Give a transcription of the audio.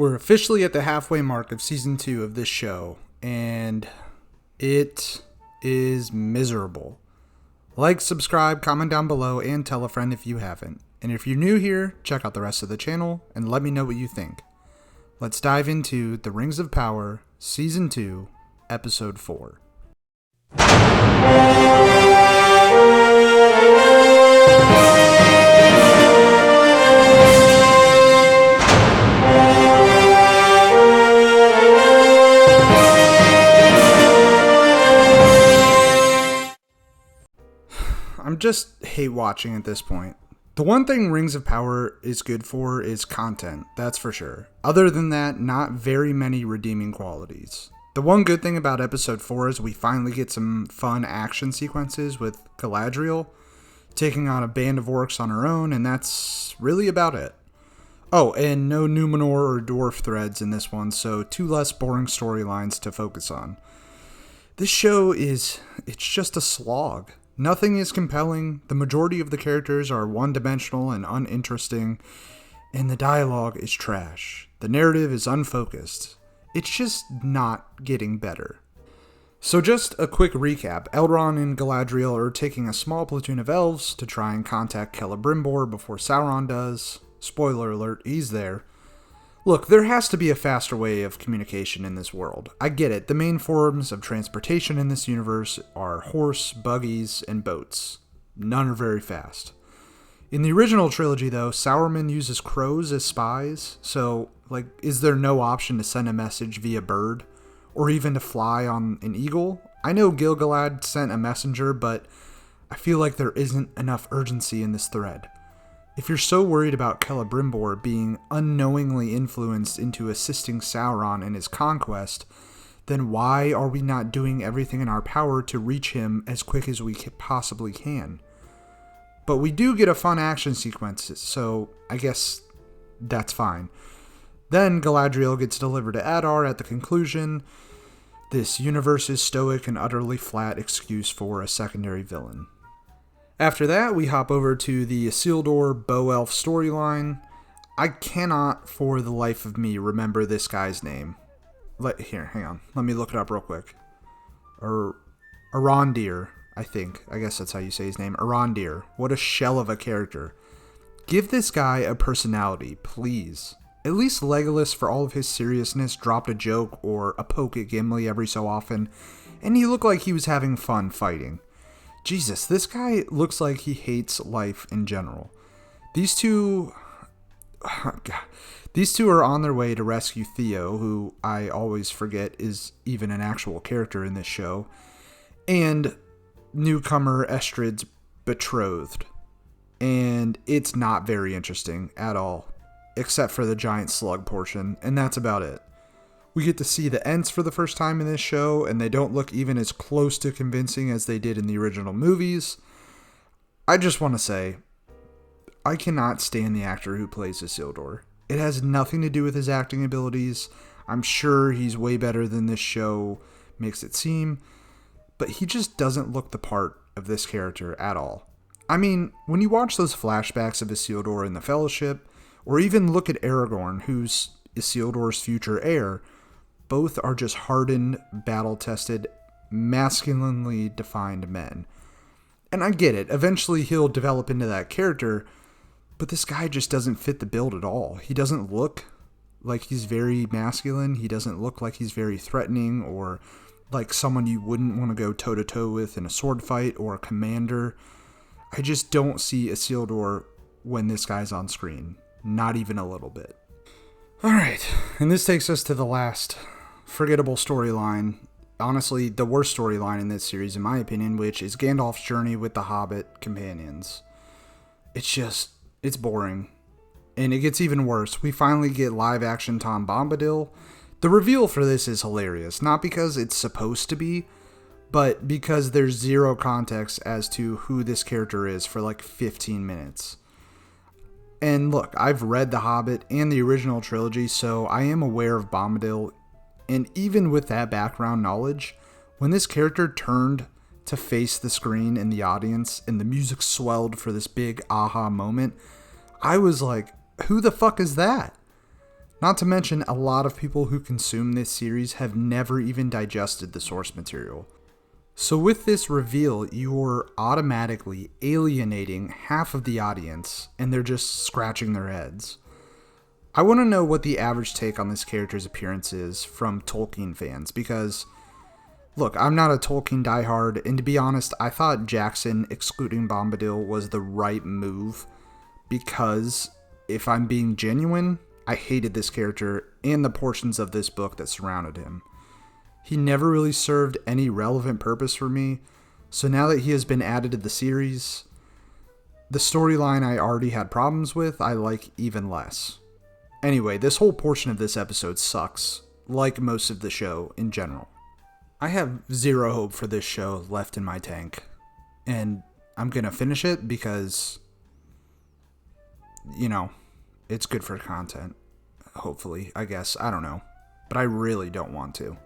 We're officially at the halfway mark of season 2 of this show, and it is miserable. Like, subscribe, comment down below, and tell a friend if you haven't. And if you're new here, check out the rest of the channel and let me know what you think. Let's dive into The Rings of Power, Season 2, Episode 4. I'm just hate watching at this point. The one thing Rings of Power is good for is content, that's for sure. Other than that, not very many redeeming qualities. The one good thing about episode 4 is we finally get some fun action sequences with Galadriel taking on a band of orcs on her own, and that's really about it. Oh, and no Numenor or dwarf threads in this one, so 2 less boring storylines to focus on. This show it's just a slog. Nothing is compelling, the majority of the characters are one-dimensional and uninteresting, and the dialogue is trash. The narrative is unfocused. It's just not getting better. So just a quick recap. Elrond and Galadriel are taking a small platoon of elves to try and contact Celebrimbor before Sauron does. Spoiler alert, he's there. Look, there has to be a faster way of communication in this world. I get it, the main forms of transportation in this universe are horse, buggies, and boats. None are very fast. In the original trilogy, though, Sauron uses crows as spies, so, is there no option to send a message via bird? Or even to fly on an eagle? I know Gil-galad sent a messenger, but I feel like there isn't enough urgency in this thread. If you're so worried about Celebrimbor being unknowingly influenced into assisting Sauron in his conquest, then why are we not doing everything in our power to reach him as quick as we possibly can? But we do get a fun action sequence, so I guess that's fine. Then Galadriel gets delivered to Adar at the conclusion. This universe's stoic and utterly flat excuse for a secondary villain. After that, we hop over to the Isildur Bow Elf storyline. I cannot, for the life of me, remember this guy's name. Hang on. Let me look it up real quick. Arondir, I think. I guess that's how you say his name. Arondir. What a shell of a character. Give this guy a personality, please. At least Legolas, for all of his seriousness, dropped a joke or a poke at Gimli every so often, and he looked like he was having fun fighting. Jesus, this guy looks like he hates life in general. These two are on their way to rescue Theo, who I always forget is even an actual character in this show, and newcomer Estrid's betrothed. And it's not very interesting at all, except for the giant slug portion, and that's about it. We get to see the Ents for the first time in this show, and they don't look even as close to convincing as they did in the original movies. I just want to say, I cannot stand the actor who plays Isildur. It has nothing to do with his acting abilities. I'm sure he's way better than this show makes it seem, but he just doesn't look the part of this character at all. I mean, when you watch those flashbacks of Isildur in the Fellowship, or even look at Aragorn, who's Isildur's future heir, both are just hardened, battle-tested, masculinely defined men. And I get it, eventually he'll develop into that character, but this guy just doesn't fit the build at all. He doesn't look like he's very masculine, he doesn't look like he's very threatening, or like someone you wouldn't want to go toe-to-toe with in a sword fight, or a commander. I just don't see Isildur when this guy's on screen. Not even a little bit. Alright, and this takes us to the last forgettable storyline. Honestly, the worst storyline in this series, in my opinion, which is Gandalf's journey with the Hobbit companions. It's boring. And it gets even worse. We finally get live-action Tom Bombadil. The reveal for this is hilarious, not because it's supposed to be, but because there's zero context as to who this character is for like 15 minutes. And look, I've read The Hobbit and the original trilogy, so I am aware of Bombadil, and even with that background knowledge, when this character turned to face the screen in the audience and the music swelled for this big aha moment, I was like, who the fuck is that? Not to mention, a lot of people who consume this series have never even digested the source material. So with this reveal, you're automatically alienating half of the audience, and they're just scratching their heads. I want to know what the average take on this character's appearance is from Tolkien fans, because, look, I'm not a Tolkien diehard, and to be honest, I thought Jackson excluding Bombadil was the right move, because, if I'm being genuine, I hated this character and the portions of this book that surrounded him. He never really served any relevant purpose for me, so now that he has been added to the series, the storyline I already had problems with, I like even less. Anyway, this whole portion of this episode sucks, like most of the show in general. I have zero hope for this show left in my tank, and I'm gonna finish it because, it's good for content. Hopefully, I guess. I don't know. But I really don't want to.